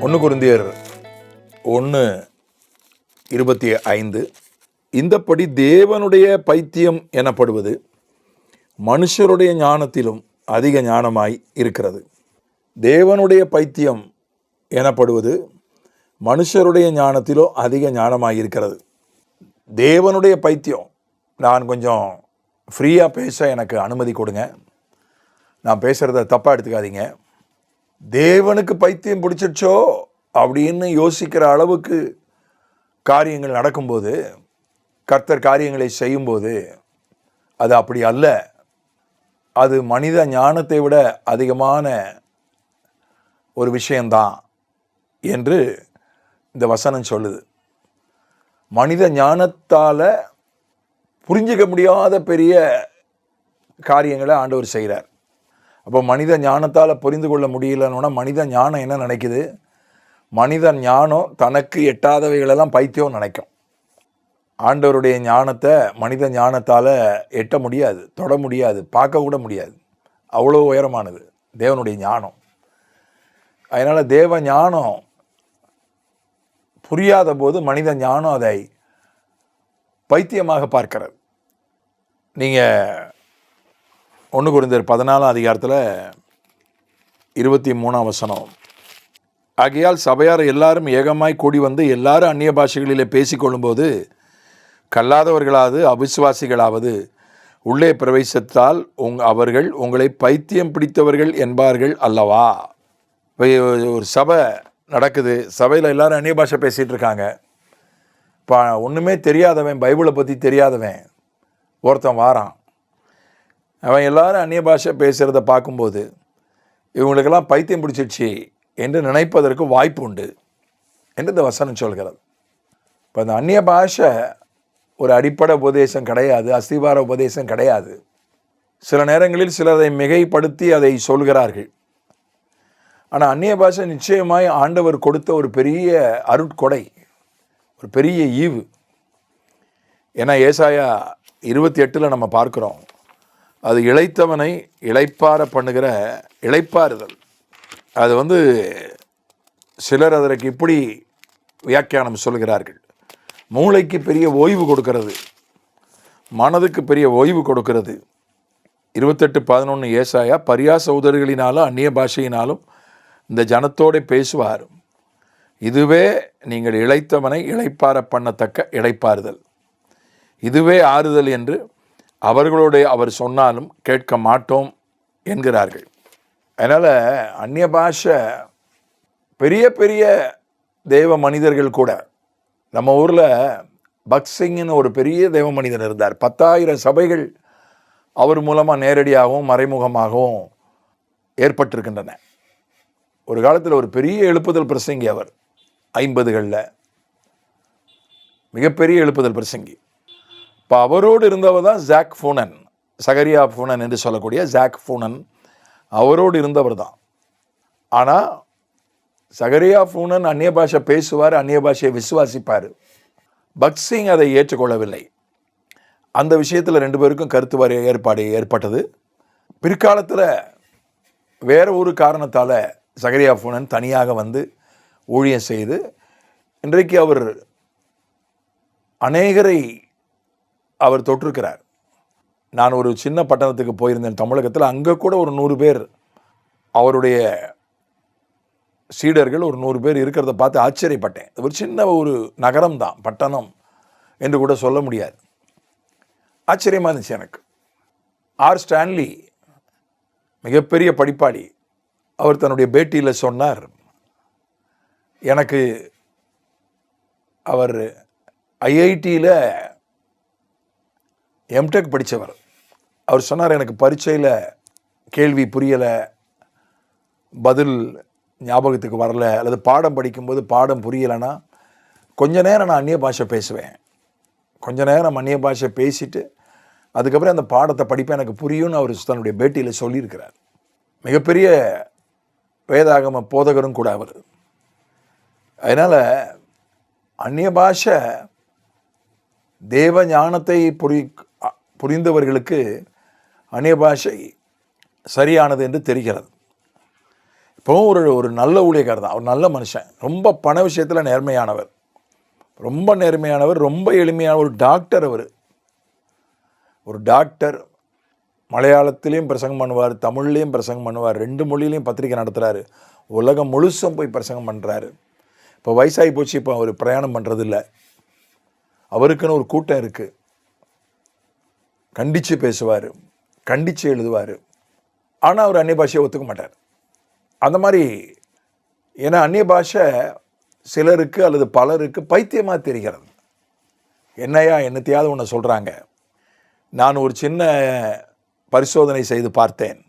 1 கொரிந்தியர் 1:25 இந்தப்படி தேவனுடைய பைத்தியம் எனப்படுவது மனுஷருடைய ஞானத்திலும் அதிக ஞானமாய் இருக்கிறது. தேவனுடைய பைத்தியம் எனப்படுவது மனுஷருடைய ஞானத்திலோ அதிக ஞானமாய் இருக்கிறது. தேவனுடைய பைத்தியம். நான் கொஞ்சம் ஃப்ரீயாக பேச எனக்கு அனுமதி கொடுங்க. நான் பேசுகிறத தப்பாக எடுத்துக்காதீங்க. தேவனுக்கு பைத்தியம் பிடிச்சிருச்சோ அப்படின்னு யோசிக்கிற அளவுக்கு காரியங்கள் நடக்கும்போது, கர்த்தர் காரியங்களை செய்யும்போது, அது அப்படி அல்ல. அது மனித ஞானத்தை விட அதிகமான ஒரு விஷயந்தான் என்று இந்த வசனம் சொல்லுது. மனித ஞானத்தால் புரிஞ்சிக்க முடியாத பெரிய காரியங்களை ஆண்டவர் செய்கிறார். அப்போ மனித ஞானத்தால் புரிந்து கொள்ள முடியலன்னா மனித ஞானம் என்ன நினைக்குது? மனித ஞானம் தனக்கு எட்டாதவைகளெல்லாம் பைத்தியம் நினைக்கும். ஆண்டவருடைய ஞானத்தை மனித ஞானத்தால் எட்ட முடியாது, தொட முடியாது, பார்க்க கூட முடியாது. அவ்வளோ உயரமானது தேவனுடைய ஞானம். அதனால் தேவ ஞானம் புரியாத போது மனித ஞானம் அதை பைத்தியமாக பார்க்கிறது. நீங்கள் 1 கொரிந்தியர் 14:23 ஆகையால் சபையார் எல்லாரும் ஏகமாய் கூடி வந்து எல்லாரும் அந்நிய பாஷைகளிலே பேசிக்கொள்ளும்போது கல்லாதவர்களாவது அவிசுவாசிகளாவது உள்ளே பிரவேசித்தால் அவர்கள் உங்களை பைத்தியம் பிடித்தவர்கள் என்பார்கள் அல்லவா? இப்போ ஒரு சபை நடக்குது, சபையில் எல்லாரும் அந்நிய பாஷை பேசிகிட்டு இருக்காங்க. இப்போ ஒன்றுமே தெரியாதவன், பைபிளை பற்றி தெரியாதவன் ஒருத்தன் வாரான். அவன் எல்லாரும் அந்நிய பாஷை பேசுகிறத பார்க்கும்போது இவங்களுக்கெல்லாம் பைத்தியம் பிடிச்சிடுச்சு என்று நினைப்பதற்கு வாய்ப்பு உண்டு என்று இந்த வசனம் சொல்கிறது. இப்போ இந்த அந்நிய பாஷை ஒரு அடிப்படை உபதேசம் கிடையாது, அஸ்திவார உபதேசம் கிடையாது. சில நேரங்களில் சிலர் அதை மிகைப்படுத்தி அதை சொல்கிறார்கள். ஆனால் அந்நிய பாஷை நிச்சயமாய் ஆண்டவர் கொடுத்த ஒரு பெரிய அருட்கொடை, ஒரு பெரிய ஈவு. ஏன்னா ஏசாயா 28 நம்ம பார்க்குறோம், அது இளைத்தவனை இளைப்பார பண்ணுகிற இளைப்பாறுதல். அது சிலர் அதற்கு இப்படி வியாக்கியானம் சொல்கிறார்கள், மூளைக்கு பெரிய ஓய்வு கொடுக்கிறது, மனதுக்கு பெரிய ஓய்வு கொடுக்கிறது. 28:11 ஏசாயா, பரியாச உதடுகளினாலும் அந்நிய பாஷையினாலும் இந்த ஜனத்தோடு பேசுவார், இதுவே நீங்கள் இளைத்தவனை இளைப்பார பண்ணத்தக்க இளைப்பாறுதல், இதுவே ஆறுதல் என்று அவர்களோடு அவர் சொன்னாலும் கேட்க மாட்டோம் என்கிறார்கள். அதனால் அந்நிய பாஷை பெரிய பெரிய தெய்வ மனிதர்கள் கூட, நம்ம ஊரில் பக்சிங்னு ஒரு பெரிய தெய்வ மனிதர் இருந்தார். 10,000 சபைகள் அவர் மூலமாக நேரடியாகவும் மறைமுகமாகவும் ஏற்பட்டிருக்கின்றன. ஒரு காலத்தில் ஒரு பெரிய எழுப்புதல் பிரசங்கி அவர், 50களில் மிகப்பெரிய எழுப்புதல் பிரசங்கி. இப்போ அவரோடு இருந்தவர் தான் ஜாக் ஃபூனன், சகரியா ஃபூனன் என்று சொல்லக்கூடிய ஜாக் ஃபூனன், அவரோடு இருந்தவர் தான். ஆனால் சகரியா ஃபூனன் அந்நிய பாஷை பேசுவார், அந்நிய பாஷையை விசுவாசிப்பார். பக்சிங் அதை ஏற்றுக்கொள்ளவில்லை. அந்த விஷயத்தில் 2 பேருக்கும் கருத்து வர ஏற்பட்டது. பிற்காலத்தில் வேற ஒரு காரணத்தால் சகரியா ஃபூனன் தனியாக ஊழியம் செய்து இன்றைக்கு அவர் அநேகரை அவர் தொற்றிருக்கிறார். நான் ஒரு சின்ன பட்டணத்துக்கு போயிருந்தேன் தமிழகத்தில். அங்கே கூட ஒரு 100 பேர் அவருடைய சீடர்கள் ஒரு 100 பேர் இருக்கிறத பார்த்து ஆச்சரியப்பட்டேன். ஒரு சின்ன ஒரு நகரம் தான், பட்டணம் என்று கூட சொல்ல முடியாது. ஆச்சரியமாக இருந்துச்சு எனக்கு. ஆர் ஸ்டான்லி மிகப்பெரிய படிப்பாளி, அவர் தன்னுடைய பேட்டியில் சொன்னார், எனக்கு அவர் ஐஐடியில் எம்டெக் படித்தவர். அவர் சொன்னார், எனக்கு பரீட்சையில் கேள்வி புரியலை, பதில் ஞாபகத்துக்கு வரல, அல்லது பாடம் படிக்கும்போது பாடம் புரியலைன்னா கொஞ்ச நேரம் நான் அந்நிய பாஷை பேசுவேன். கொஞ்ச நேரம் அந்நிய பாஷை பேசிட்டு அதுக்கப்புறம் அந்த பாடத்தை படிப்பேன், எனக்கு புரியும்னு அவர் தன்னுடைய பேட்டியில் சொல்லியிருக்கிறார். மிகப்பெரிய வேதாகம போதகரும் கூட அவர். அதனால் அந்நிய பாஷை தேவ ஞானத்தை புரிந்தவர்களுக்கு அந்நிய பாஷை சரியானது என்று தெரிகிறது. இப்போவும் ஒரு நல்ல ஊழியக்காரர் தான். அவர் நல்ல மனுஷன், ரொம்ப பண விஷயத்தில் நேர்மையானவர், ரொம்ப எளிமையான ஒரு டாக்டர். அவர் ஒரு டாக்டர், மலையாளத்திலையும் பிரசங்கம் பண்ணுவார், தமிழ்லேயும் பிரசங்கம் பண்ணுவார், 2 மொழியிலையும் பத்திரிக்கை நடத்துகிறாரு, உலகம் முழுசும் போய் பிரசங்கம் பண்ணுறாரு. இப்போ வயசாகி போச்சு, இப்போ அவர் பிரயாணம் பண்ணுறதில்ல, அவருக்குன்னு ஒரு கூட்டம் இருக்குது. கண்டித்து பேசுவார், கண்டித்து எழுதுவார். ஆனால் அவர் அந்நிய பாஷையை ஒத்துக்க மாட்டார். அந்த மாதிரி, ஏன்னா அந்நிய பாஷை சிலருக்கு அல்லது பலருக்கு பைத்தியமாக தெரிகிறது. என்னையா என்னத்தையாவது ஒன்று சொல்கிறாங்க. நான் ஒரு சின்ன பரிசோதனை செய்து பார்த்தேன்.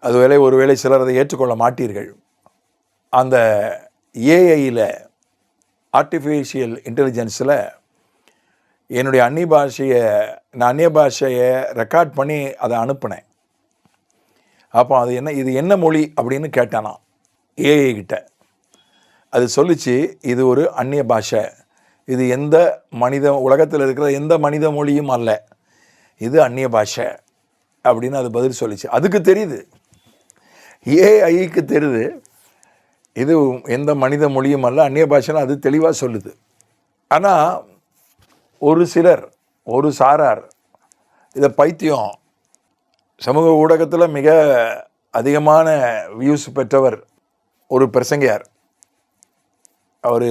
அது ஒருவேளை சிலர் அதை ஏற்றுக்கொள்ள மாட்டீர்கள். அந்த ஏஐயில், ஆர்டிஃபிஷியல் இன்டெலிஜென்ஸில் என்னுடைய அந்நிய பாஷையை ரெக்கார்ட் பண்ணி அதை அனுப்பினேன். அப்போ அது இது என்ன மொழி அப்படின்னு கேட்டானா ஏஐ கிட்ட. அது சொல்லிச்சு, இது ஒரு அந்நிய பாஷை, இது உலகத்தில் இருக்கிற எந்த மனித மொழியும் அல்ல, இது அந்நிய பாஷை அப்படின்னு அது பதில் சொல்லிச்சு. அதுக்கு தெரியுது, ஏஐக்கு தெரியுது இது எந்த மனித மொழியும் அல்ல, அந்நிய பாஷைன்னு அது தெளிவாக சொல்லுது. ஆனால் ஒரு சிலர், ஒரு சாரார் இதை பைத்தியம். சமூக ஊடகத்தில் மிக அதிகமான வியூஸ் பெற்றவர் ஒரு பிரசங்கியார். அவர்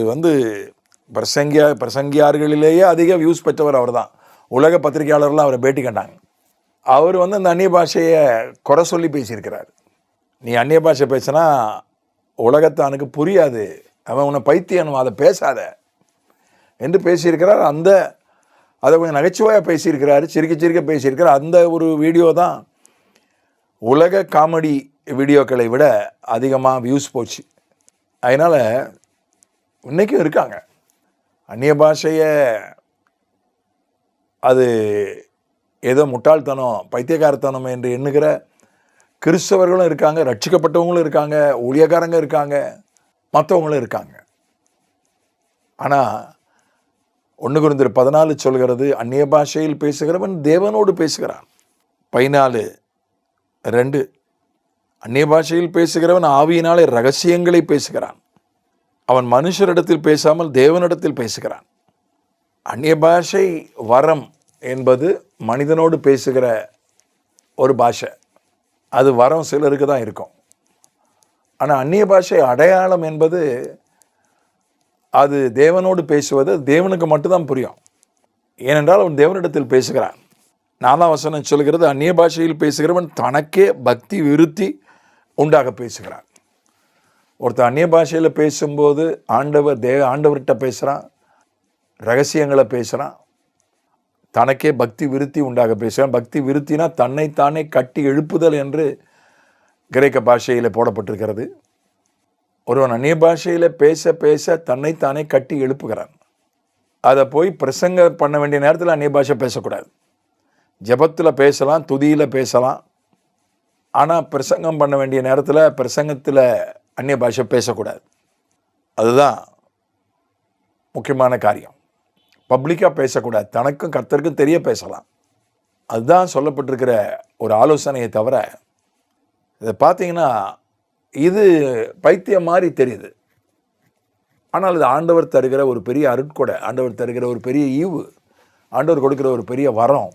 பிரசங்கியார்களிலேயே அதிக வியூஸ் பெற்றவர் அவர் தான். உலக பத்திரிகையாளர்லாம் அவரை பேட்டி கண்டாங்க. அவர் அந்த அந்நிய பாஷையை குறை சொல்லி பேசியிருக்கிறார். நீ அந்நிய பாஷை பேசினா உலகத்தானுக்கு புரியாது, அவன் உன்னை பைத்தியம், அதை பேசாத என்று பேசியிருக்கிறார். அதை கொஞ்சம் நகைச்சுவையாக பேசியிருக்கிறாரு, சிரிக்க பேசியிருக்கிறார். அந்த ஒரு வீடியோ தான் உலக காமெடி வீடியோக்களை விட அதிகமாக வியூஸ் போச்சு. அதனால் இன்றைக்கும் இருக்காங்க அந்நிய பாஷையை அது ஏதோ முட்டாள்தனம், பைத்தியக்காரத்தனம் என்று எண்ணுகிற கிறிஸ்தவர்களும் இருக்காங்க, ரட்சிக்கப்பட்டவங்களும் இருக்காங்க, ஊழியக்காரங்க இருக்காங்க, மற்றவங்களும் இருக்காங்க. ஆனால் 1 கொரிந்தியர் 14 சொல்கிறது, அந்நிய பாஷையில் பேசுகிறவன் தேவனோடு பேசுகிறான். 14:2 அந்நிய பாஷையில் பேசுகிறவன் ஆவியினாலே ரகசியங்களை பேசுகிறான், அவன் மனுஷரிடத்தில் பேசாமல் தேவனிடத்தில் பேசுகிறான். அந்நிய பாஷை வரம் என்பது மனிதனோடு பேசுகிற ஒரு பாஷை. அது வரம் சிலருக்கு தான் இருக்கும். ஆனால் அந்நிய பாஷை அடையாளம் என்பது அது தேவனோடு பேசுவது தேவனுக்கு மட்டும்தான் புரியும். ஏனென்றால் அவன் தேவனிடத்தில் பேசுகிறான். 4ஆம் வசனம் சொல்கிறது, அந்நிய பாஷையில் பேசுகிறவன் தனக்கே பக்தி விருத்தி உண்டாக பேசுகிறான். ஒருத்தர் அந்நிய பாஷையில் பேசும்போது ஆண்டவர்கிட்ட பேசுகிறான், ரகசியங்களை பேசுகிறான், தனக்கே பக்தி விருத்தி உண்டாக பேசுகிறான். பக்தி விருத்தினா தன்னைத்தானே கட்டி எழுப்புதல் என்று கிரேக்க பாஷையில் போடப்பட்டிருக்கிறது. ஒருவன் அந்நிய பாஷையில் பேச பேச தன்னைத்தானே கட்டி எழுப்புகிறான். அதை போய் பிரசங்க பண்ண வேண்டிய நேரத்தில் அந்நிய பாஷை பேசக்கூடாது. ஜெபத்தில் பேசலாம், துதியில் பேசலாம். ஆனால் பிரசங்கம் பண்ண வேண்டிய நேரத்தில் பிரசங்கத்தில் அந்நிய பாஷை பேசக்கூடாது. அதுதான் முக்கியமான காரியம். பப்ளிக்காக பேசக்கூடாது, தனக்கும் கர்த்தருக்கும் தெரிய பேசலாம். அதுதான் சொல்லப்பட்டிருக்கிற ஒரு ஆலோசனையை தவிர, இதை பார்த்தீங்கன்னா இது பைத்தியம் மாதிரி தெரியுது. ஆனால் இது ஆண்டவர் தருகிற ஒரு பெரிய அருட்கொடை, ஆண்டவர் தருகிற ஒரு பெரிய ஈவு, ஆண்டவர் கொடுக்கிற ஒரு பெரிய வரம்.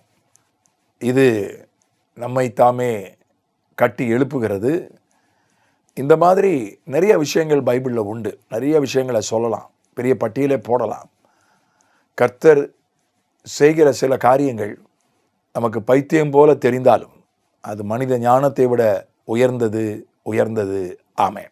இது நம்மை தாமே கட்டி எழுப்புகிறது. இந்த மாதிரி நிறைய விஷயங்கள் பைபிளில் உண்டு. நிறைய விஷயங்களை சொல்லலாம், பெரிய பட்டியலே போடலாம். கர்த்தர் செய்கிற சில காரியங்கள் நமக்கு பைத்தியம் போல தெரிந்தாலும் அது மனித ஞானத்தை விட உயர்ந்தது. ஆமென்.